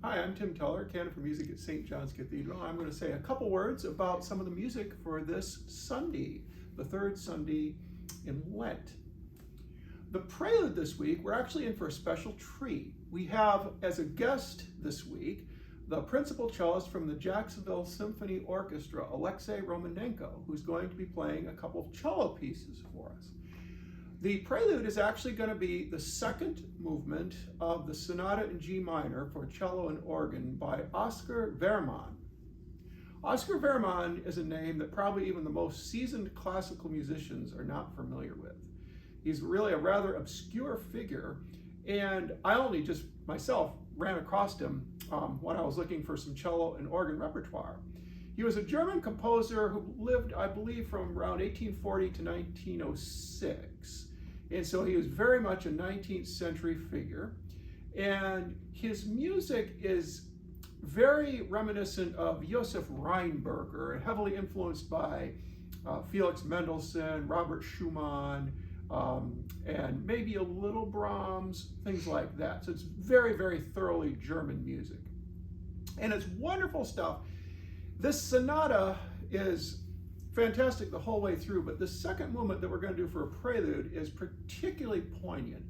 Hi, I'm Tim Tuller, Canon for Music at St. John's Cathedral. I'm going to say a couple words about some of the music for this Sunday, the third Sunday in Lent. The prelude this week, we're actually in for a special treat. We have as a guest this week the principal cellist from the Jacksonville Symphony Orchestra, Alexei Romanenko, who's going to be playing a couple of cello pieces for us. The prelude is actually going to be the second movement of the Sonata in G minor for cello and organ by Oscar Wehrmann. Oscar Wehrmann is a name that probably even the most seasoned classical musicians are not familiar with. He's really a rather obscure figure, and I only just myself ran across him when I was looking for some cello and organ repertoire. He was a German composer who lived, I believe, from around 1840 to 1906. And so he was very much a 19th century figure. And his music is very reminiscent of Josef Rheinberger and heavily influenced by Felix Mendelssohn, Robert Schumann, and maybe a little Brahms, things like that. So it's very, very thoroughly German music. And it's wonderful stuff. This sonata is fantastic the whole way through, but the second movement that we're going to do for a prelude is particularly poignant.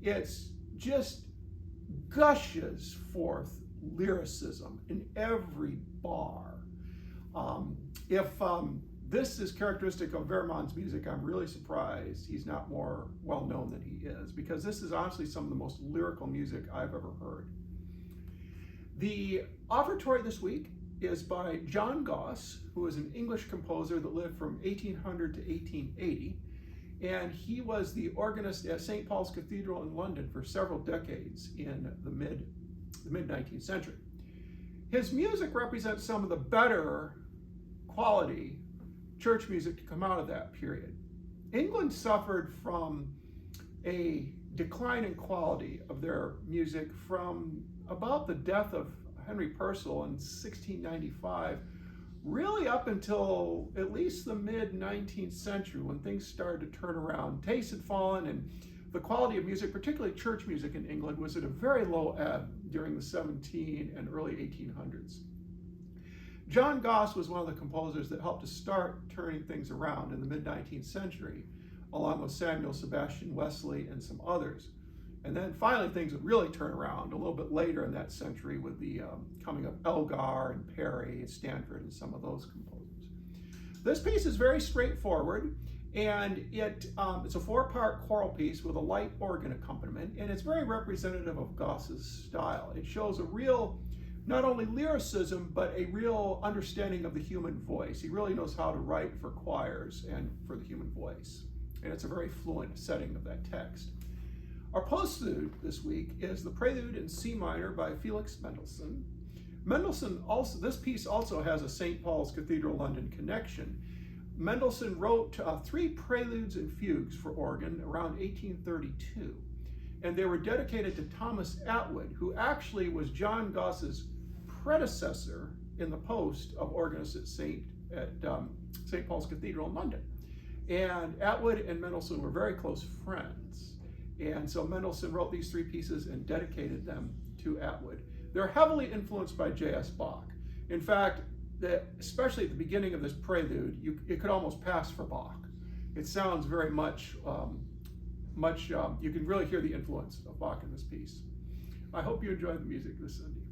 It's just gushes forth lyricism in every bar. If this is characteristic of Wehrmann's music, I'm really surprised he's not more well known than he is, because this is honestly some of the most lyrical music I've ever heard. The offertory this week is by John Goss, who was an English composer that lived from 1800 to 1880, and he was the organist at St. Paul's Cathedral in London for several decades in the mid-19th century. His music represents some of the better quality church music to come out of that period. England suffered from a decline in quality of their music from about the death of Henry Purcell in 1695, really up until at least the mid-19th century, when things started to turn around. Taste had fallen, and the quality of music, particularly church music in England, was at a very low ebb during the 17 and early 1800s. John Goss was one of the composers that helped to start turning things around in the mid-19th century, along with Samuel Sebastian Wesley and some others. And then finally things would really turn around a little bit later in that century with the coming of Elgar and Perry and Stanford and some of those composers. This piece is very straightforward, and it's a four-part choral piece with a light organ accompaniment, and it's very representative of Goss's style. It shows a real, not only lyricism, but a real understanding of the human voice. He really knows how to write for choirs and for the human voice, and it's a very fluent setting of that text. Our postlude this week is the Prelude in C minor by Felix Mendelssohn. This piece also has a St. Paul's Cathedral London connection. Mendelssohn wrote 3 preludes and fugues for organ around 1832, and they were dedicated to Thomas Atwood, who actually was John Goss's predecessor in the post of organist at St. Paul's Cathedral in London. And Atwood and Mendelssohn were very close friends. And so Mendelssohn wrote these 3 pieces and dedicated them to Atwood. They're heavily influenced by J.S. Bach. In fact, especially at the beginning of this prelude, it could almost pass for Bach. It sounds very much, you can really hear the influence of Bach in this piece. I hope you enjoyed the music this Sunday.